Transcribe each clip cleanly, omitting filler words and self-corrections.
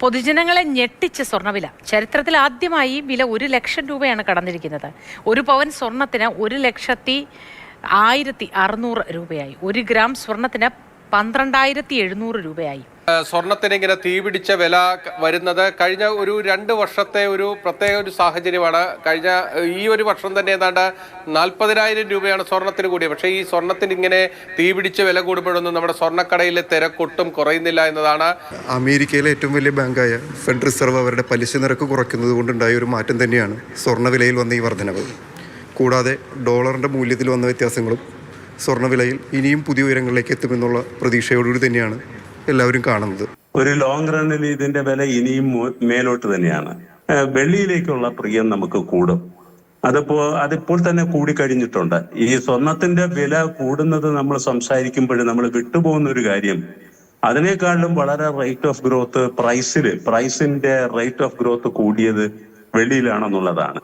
പൊതുജനങ്ങളെ ഞെട്ടിച്ച സ്വർണ്ണവില. ചരിത്രത്തിൽ ആദ്യമായി വില 1,00,000 രൂപയാണ് കടന്നിരിക്കുന്നത്. ഒരു പവൻ സ്വർണത്തിന് 1,01,600 രൂപയായി. 1 ഗ്രാം സ്വർണത്തിന് 12,700 രൂപയായി. സ്വർണത്തിന് ഇങ്ങനെ തീപിടിച്ച വില വരുന്നത് കഴിഞ്ഞ ഒരു 2 വർഷത്തെ ഒരു പ്രത്യേക ഒരു സാഹചര്യമാണ്. കഴിഞ്ഞ ഈ ഒരു വർഷം തന്നെ ഏതാണ്ട് 40,000 രൂപയാണ് സ്വർണത്തിന് കൂടിയത്. പക്ഷേ ഈ സ്വർണത്തിന് ഇങ്ങനെ തീപിടിച്ച വില കൂടുമ്പോഴൊന്നും നമ്മുടെ സ്വർണ്ണക്കടയിലെ തിരക്കൊട്ടും കുറയുന്നില്ല എന്നതാണ്. അമേരിക്കയിലെ ഏറ്റവും വലിയ ബാങ്കായ ഫെഡറൽ റിസർവ് അവരുടെ പലിശ നിരക്ക് കുറയ്ക്കുന്നത് കൊണ്ടുണ്ടായ ഒരു മാറ്റം തന്നെയാണ് സ്വർണ്ണവിലയിൽ വന്ന ഈ വർധനവ്. കൂടാതെ ഡോളറിൻ്റെ മൂല്യത്തിൽ വന്ന വ്യത്യാസങ്ങളും സ്വർണ്ണവിലയിൽ ഇനിയും പുതിയ ഉയരങ്ങളിലേക്ക് എത്തുമെന്നുള്ള പ്രതീക്ഷയോടുകൂടി തന്നെയാണ് എല്ലാവരും കാണുന്നത്. ഒരു ലോങ് റണ്ണിൽ ഇതിന്റെ വില ഇനിയും മേലോട്ട് തന്നെയാണ്. വെള്ളിയിലേക്കുള്ള പ്രിയം നമുക്ക് കൂടും. അതിപ്പോൾ തന്നെ കൂടിക്കഴിഞ്ഞിട്ടുണ്ട്. ഈ സ്വർണത്തിന്റെ വില കൂടുന്നത് നമ്മൾ സംസാരിക്കുമ്പോൾ നമ്മൾ വിട്ടുപോകുന്ന ഒരു കാര്യം, അതിനേക്കാളും വളരെ റേറ്റ് ഓഫ് ഗ്രോത്ത് പ്രൈസിന്റെ റേറ്റ് ഓഫ് ഗ്രോത്ത് കൂടിയത് വെള്ളിയിലാണെന്നുള്ളതാണ്.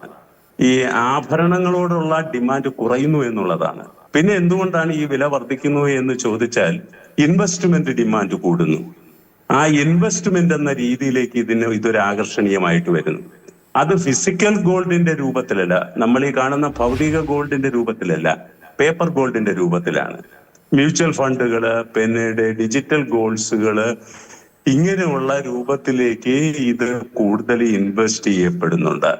ഈ ആഭരണങ്ങളോടുള്ള ഡിമാൻഡ് കുറയുന്നു എന്നുള്ളതാണ്. പിന്നെ എന്തുകൊണ്ടാണ് ഈ വില വർദ്ധിക്കുന്നത് എന്ന് ചോദിച്ചാൽ ഇൻവെസ്റ്റ്മെന്റ് ഡിമാൻഡ് കൂടുന്നു. ആ ഇൻവെസ്റ്റ്മെന്റ് എന്ന രീതിയിലേക്ക് ഇതൊരു ആകർഷണീയമായിട്ട് വരുന്നു. അത് ഫിസിക്കൽ ഗോൾഡിന്റെ രൂപത്തിലല്ല, നമ്മൾ ഈ കാണുന്ന ഭൗതിക ഗോൾഡിന്റെ രൂപത്തിലല്ല, പേപ്പർ ഗോൾഡിന്റെ രൂപത്തിലാണ്. മ്യൂച്വൽ ഫണ്ടുകള്, പിന്നീട് ഡിജിറ്റൽ ഗോൾഡ്സുകള്, ഇങ്ങനെയുള്ള രൂപത്തിലേക്ക് ഇത് കൂടുതൽ ഇൻവെസ്റ്റ് ചെയ്യപ്പെടുന്നുണ്ട്.